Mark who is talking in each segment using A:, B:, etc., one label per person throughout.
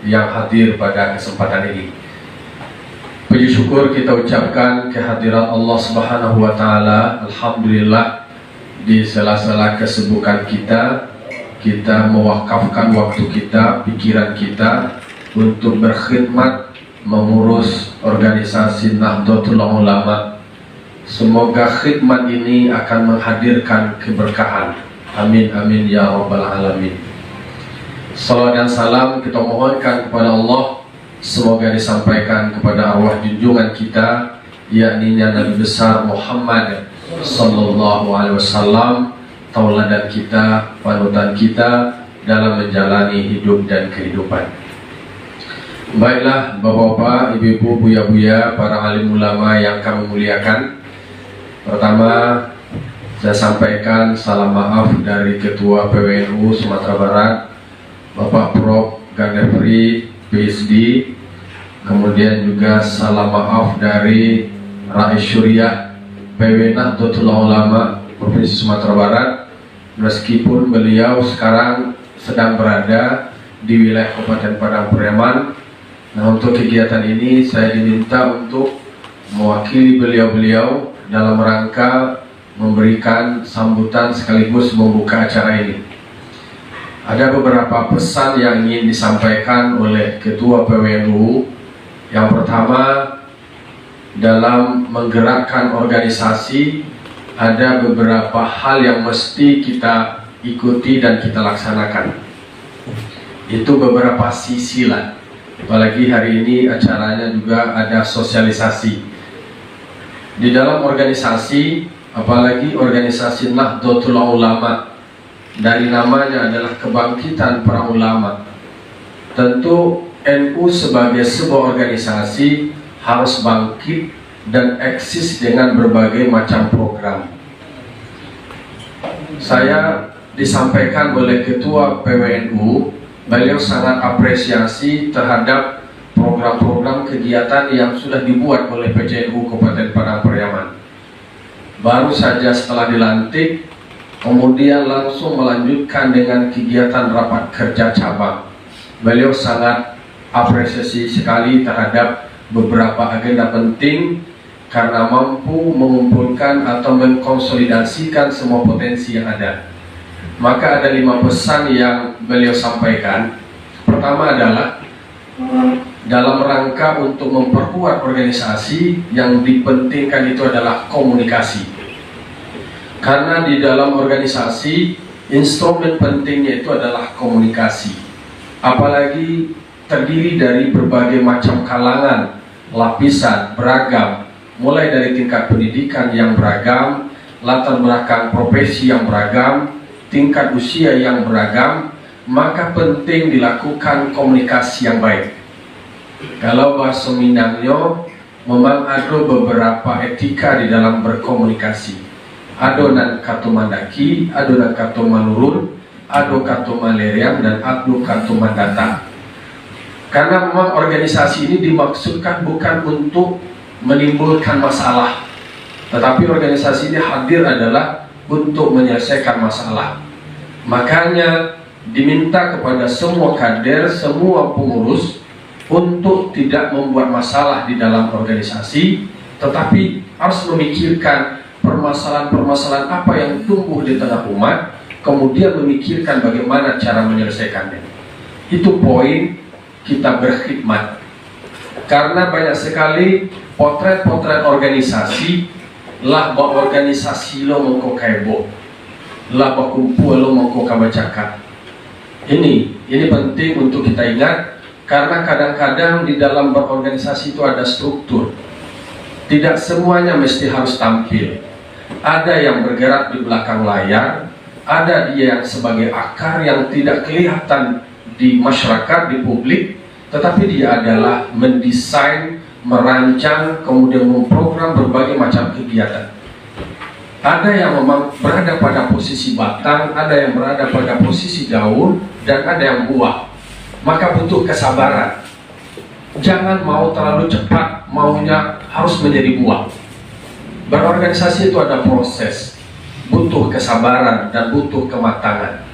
A: yang hadir pada kesempatan ini. Puji syukur kita ucapkan kehadirat Allah Subhanahu wa Ta'ala. Alhamdulillah, di sela-sela kesibukan kita mewakafkan waktu kita, pikiran kita untuk berkhidmat mengurus organisasi Nahdlatul Ulama. Semoga khidmat ini akan menghadirkan keberkahan. Amin amin ya rabbal alamin. Salawat dan salam kita mohonkan kepada Allah, semoga disampaikan kepada arwah junjungan kita, yakni Nabi besar Muhammad sallallahu alaihi wasallam, tauladan kita, panutan kita dalam menjalani hidup dan kehidupan. Baiklah Bapak-bapak, Ibu-ibu, Buya-buya, para alim ulama yang kami muliakan. Pertama, saya sampaikan salam maaf dari Ketua PWNU Sumatera Barat, Bapak Prof. Gandefri, PhD. Kemudian juga salam maaf dari Rais Syuriah PW Nahdlatul Ulama Provinsi Sumatera Barat, meskipun beliau sekarang sedang berada di wilayah Kabupaten Padang Pariaman. Nah, untuk kegiatan ini saya diminta untuk mewakili beliau-beliau dalam rangka memberikan sambutan sekaligus membuka acara ini. Ada beberapa pesan yang ingin disampaikan oleh Ketua PWNU. Yang pertama, dalam menggerakkan organisasi ada beberapa hal yang mesti kita ikuti dan kita laksanakan. Itu beberapa sisi lah. Apalagi hari ini acaranya juga ada sosialisasi. Di dalam organisasi, apalagi organisasi Nahdlatul Ulama, dari namanya adalah kebangkitan para ulama. Tentu NU sebagai sebuah organisasi harus bangkit dan eksis dengan berbagai macam program. Saya disampaikan oleh Ketua PWNU, beliau sangat apresiasi terhadap program-program kegiatan yang sudah dibuat oleh PCNU Kabupaten Padang Pariaman. Baru saja setelah dilantik, kemudian langsung melanjutkan dengan kegiatan rapat kerja cabang. Beliau sangat apresiasi sekali terhadap beberapa agenda penting karena mampu mengumpulkan atau mengkonsolidasikan semua potensi yang ada. Maka ada 5 pesan yang beliau sampaikan. Pertama adalah dalam rangka untuk memperkuat organisasi, yang dipentingkan itu adalah komunikasi. Karena di dalam organisasi, instrumen pentingnya itu adalah komunikasi. Apalagi terdiri dari berbagai macam kalangan, lapisan, beragam, mulai dari tingkat pendidikan yang beragam, latar belakang profesi yang beragam, tingkat usia yang beragam, maka penting dilakukan komunikasi yang baik. Kalau bahasa Minangnya, memang ada beberapa etika di dalam berkomunikasi. Adonan katu mandaki, adonan katu manurun, ado katu maleriam, dan ado katu mandata. Karena memang organisasi ini dimaksudkan bukan untuk menimbulkan masalah, tetapi organisasi ini hadir adalah untuk menyelesaikan masalah. Makanya diminta kepada semua kader, semua pengurus untuk tidak membuat masalah di dalam organisasi, tetapi harus memikirkan permasalahan-permasalahan apa yang tumbuh di tengah umat, kemudian memikirkan bagaimana cara menyelesaikannya. Itu poin kita berkhidmat. Karena banyak sekali potret-potret organisasi, lah bahwa organisasi lo mengko kaibo, lah bahwa kumpul lo mengko kabacakat. Ini penting untuk kita ingat, karena kadang-kadang di dalam berorganisasi itu ada struktur. Tidak semuanya mesti harus tampil. Ada yang bergerak di belakang layar, ada dia yang sebagai akar yang tidak kelihatan di masyarakat, di publik, tetapi dia adalah mendesain, merancang, kemudian memprogram berbagai macam kegiatan. Ada yang memang berada pada posisi batang, ada yang berada pada posisi daun, dan ada yang buah. Maka butuh kesabaran. Jangan mau terlalu cepat, maunya harus menjadi buah. Berorganisasi itu ada proses, butuh kesabaran dan butuh kematangan.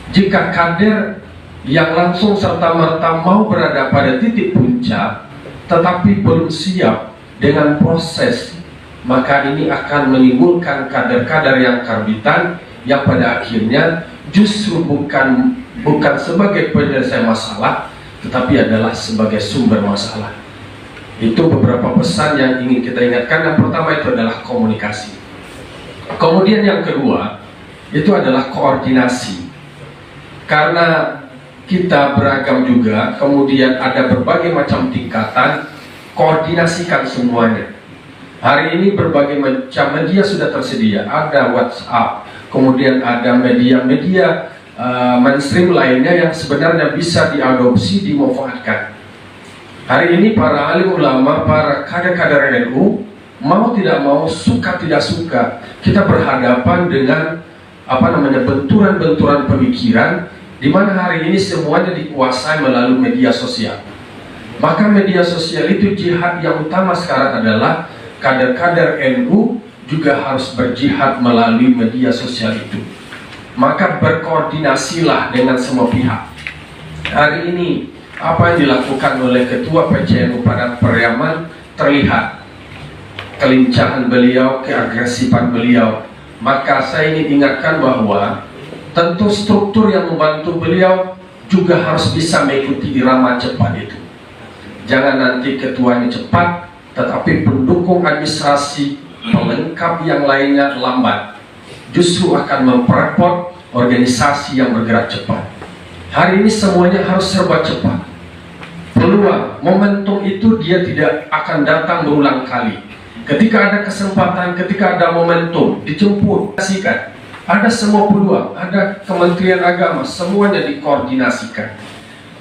A: Jika kader yang langsung serta-merta mau berada pada titik puncak tetapi belum siap dengan proses, maka ini akan menimbulkan kader-kader yang karbitan yang pada akhirnya justru bukan sebagai penyelesai masalah tetapi adalah sebagai sumber masalah. Itu beberapa pesan yang ingin kita ingatkan. Yang pertama itu adalah komunikasi. Kemudian yang kedua itu adalah koordinasi. Karena kita beragam juga, kemudian ada berbagai macam tingkatan, koordinasikan semuanya. Hari ini berbagai macam media sudah tersedia, ada WhatsApp, kemudian ada media-media mainstream lainnya yang sebenarnya bisa diadopsi, dimanfaatkan. Hari ini para alim ulama, para kader-kader NU, mau tidak mau, suka tidak suka, kita berhadapan dengan benturan-benturan pemikiran, di mana hari ini semuanya dikuasai melalui media sosial. Maka media sosial itu jihad yang utama sekarang adalah kader-kader NU juga harus berjihad melalui media sosial itu. Maka berkoordinasilah dengan semua pihak. Hari ini apa yang dilakukan oleh Ketua PCNU Padang Pariaman terlihat kelincahan beliau, keagresifan beliau. Maka saya ingin ingatkan bahwa tentu struktur yang membantu beliau juga harus bisa mengikuti irama cepat itu. Jangan nanti ketuanya cepat, tetapi pendukung administrasi, pelengkap yang lainnya lambat. Justru akan memperepot organisasi yang bergerak cepat. Hari ini semuanya harus serba cepat. Peluang, momentum itu dia tidak akan datang berulang kali. Ketika ada kesempatan, ketika ada momentum, dijemput, kasihkan. Ada semua peluang, ada Kementerian Agama, semuanya dikoordinasikan.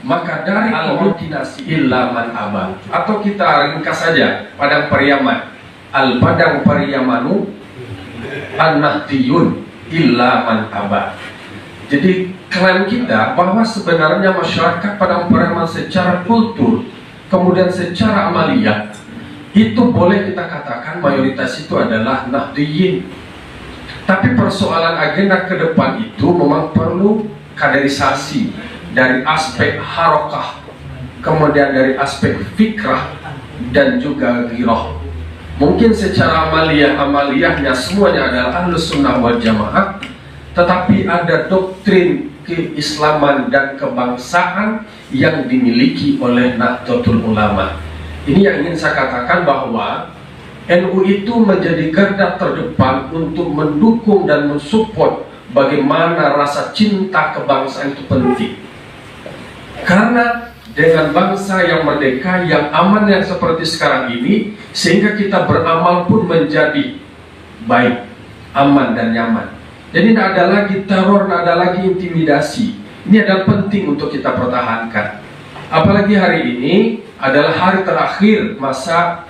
A: Maka dari koordinasi ilaman abang, atau kita ringkas saja Padang Pariaman, al Padang Pariamanu an-nahdiyun ilaman abang. Jadi klaim kita bahwa sebenarnya masyarakat Padang Pariaman secara kultur, kemudian secara amaliyah, itu boleh kita katakan mayoritas itu adalah nahdiyin. Tapi persoalan agenda ke depan itu memang perlu kaderisasi dari aspek harokah, kemudian dari aspek fikrah dan juga ghirah. Mungkin secara amaliyahnya semuanya adalah Ahlus Sunnah wal Jamaah, tetapi ada doktrin keislaman dan kebangsaan yang dimiliki oleh Nahdlatul Ulama. Ini yang ingin saya katakan bahwa NU itu menjadi garda terdepan untuk mendukung dan mensupport bagaimana rasa cinta kebangsaan itu penting. Karena dengan bangsa yang merdeka, yang aman, yang seperti sekarang ini, sehingga kita beramal pun menjadi baik, aman dan nyaman. Jadi tidak ada lagi teror, tidak ada lagi intimidasi. Ini adalah penting untuk kita pertahankan. Apalagi hari ini adalah hari terakhir masa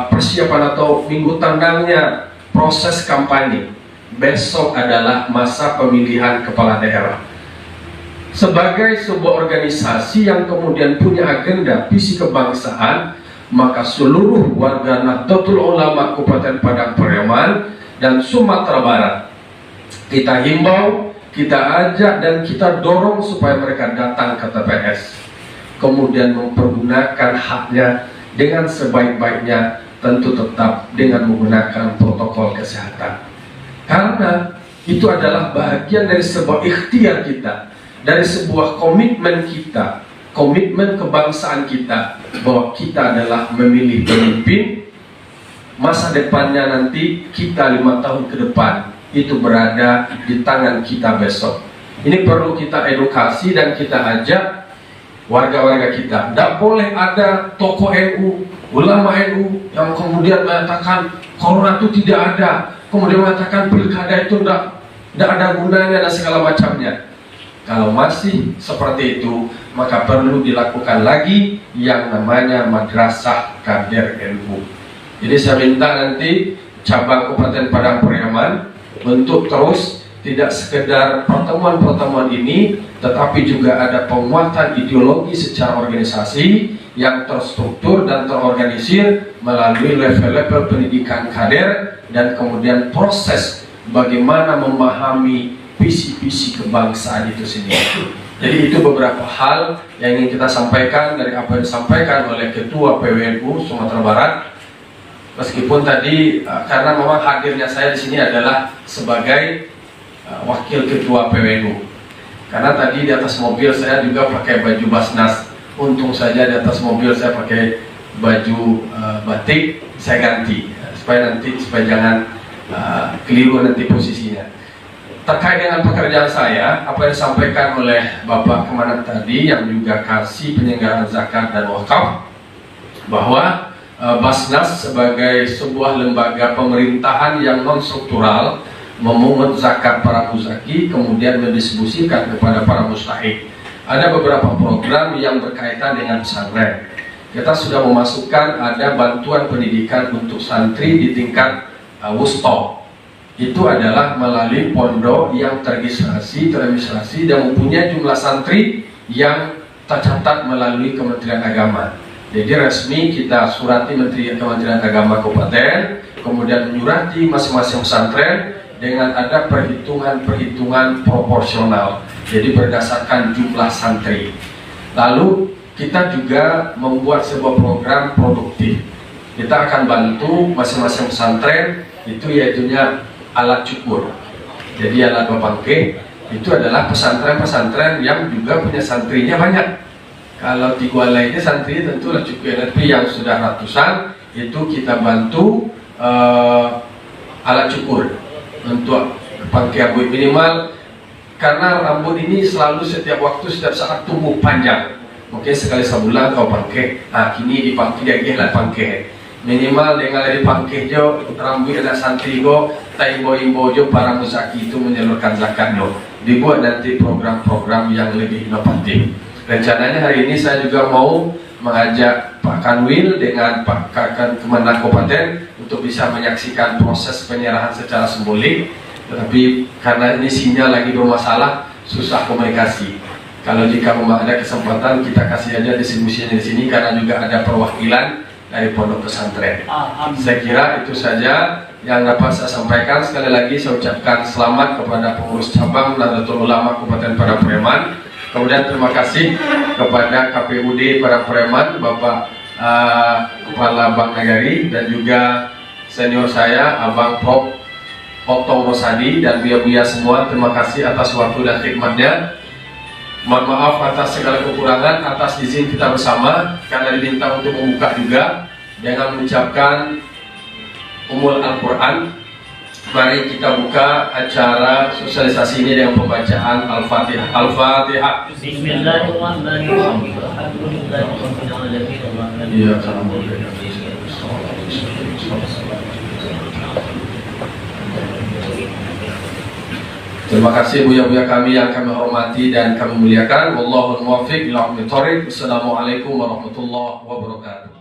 A: persiapan atau minggu tandangnya proses kampanye. Besok adalah masa pemilihan kepala daerah. Sebagai sebuah organisasi yang kemudian punya agenda visi kebangsaan, maka seluruh warga Nahdlatul Ulama Kabupaten Padang Pariaman dan Sumatera Barat, kita himbau, kita ajak dan kita dorong supaya mereka datang ke TPS, kemudian mempergunakan haknya dengan sebaik-baiknya, tentu tetap dengan menggunakan protokol kesehatan. Karena itu adalah bagian dari sebuah ikhtiar kita, dari sebuah komitmen kita, komitmen kebangsaan kita, bahwa kita adalah memilih pemimpin masa depannya nanti kita 5 tahun ke depan itu berada di tangan kita besok. Ini perlu kita edukasi dan kita ajak warga-warga kita. Tidak boleh ada tokoh NU, ulama NU yang kemudian mengatakan corona itu tidak ada, kemudian mengatakan pilkada itu tidak ada gunanya dan segala macamnya. Kalau masih seperti itu, maka perlu dilakukan lagi yang namanya madrasah kader NU. Jadi saya minta nanti cabang Kabupaten Padang Pariaman untuk terus tidak sekedar pertemuan-pertemuan ini, tetapi juga ada penguatan ideologi secara organisasi yang terstruktur dan terorganisir melalui level-level pendidikan kader, dan kemudian proses bagaimana memahami visi-visi kebangsaan itu sendiri. Jadi itu beberapa hal yang ingin kita sampaikan dari apa yang disampaikan oleh Ketua PWNU Sumatera Barat. Meskipun tadi karena memang hadirnya saya di sini adalah sebagai wakil Ketua PWNU. Karena tadi di atas mobil saya juga pakai baju Basnas. Untung saja di atas mobil saya pakai baju batik, saya ganti supaya jangan keliru nanti posisinya. Terkait dengan pekerjaan saya, apa yang disampaikan oleh Bapak Kemenag tadi yang juga kasih penyelenggaraan zakat dan wakaf, bahwa Basnas sebagai sebuah lembaga pemerintahan yang non-struktural memungut zakat para muzaki kemudian mendistribusikan kepada para mustahik. Ada beberapa program yang berkaitan dengan pesantren. Kita sudah memasukkan ada bantuan pendidikan untuk santri di tingkat wusto. Itu adalah melalui pondok yang terregistrasi dan mempunyai jumlah santri yang tercatat melalui Kementerian Agama. Jadi resmi kita surati Kementerian Agama Kabupaten, kemudian menyurati masing-masing pesantren dengan ada perhitungan proporsional. Jadi berdasarkan jumlah santri. Lalu kita juga membuat sebuah program produktif. Kita akan bantu masing-masing pesantren itu yaitunya alat cukur. Jadi alat bapangke itu adalah pesantren-pesantren yang juga punya santrinya banyak. Kalau di Kuala ini santri tentulah cukup, tapi yang sudah ratusan itu kita bantu alat cukur untuk pangke rambut minimal, karena rambut ini selalu setiap waktu setiap saat tumbuh panjang. Mungkin sekali sebulan kau pangke, kini di pangke dia lah pangke minimal dengan dari pangke jo rambut ada santri go taimbo-imbo jo para muzaki itu menyalurkan zakat jo. Dibuat nanti program-program yang lebih inovatif. Rencananya hari ini saya juga mau mengajak Pak Kanwil dengan Pak Kemenag Kabupaten untuk bisa menyaksikan proses penyerahan secara simbolik. Tetapi karena ini sinyal lagi bermasalah, susah komunikasi. Kalau jika memang ada kesempatan kita kasih aja distribusinya di sini, karena juga ada perwakilan dari pondok pesantren. Saya kira itu saja yang dapat saya sampaikan. Sekali lagi saya ucapkan selamat kepada pengurus cabang Nahdlatul Ulama Kabupaten Padang Preman. Kemudian terima kasih kepada KPUD Padang Preman, Bapak Kepala Bank Nagari, dan juga senior saya Abang Prof. Otto Rosadi dan buya-buya semua. Terima kasih atas waktu dan khidmatnya. Mohon maaf atas segala kekurangan, atas izin kita bersama karena diminta untuk membuka juga dengan mengucapkan Ummul Al-Quran. Mari kita buka acara sosialisasi ini dengan pembacaan Al-Fatihah. Al-Fatihah. Bismillahirrahmanirrahim. Terima kasih buya-buya kami yang kami hormati dan kami muliakan. Wallahul muwaffiq ila aqwamit thoriq. Wassalamualaikum warahmatullahi wabarakatuh.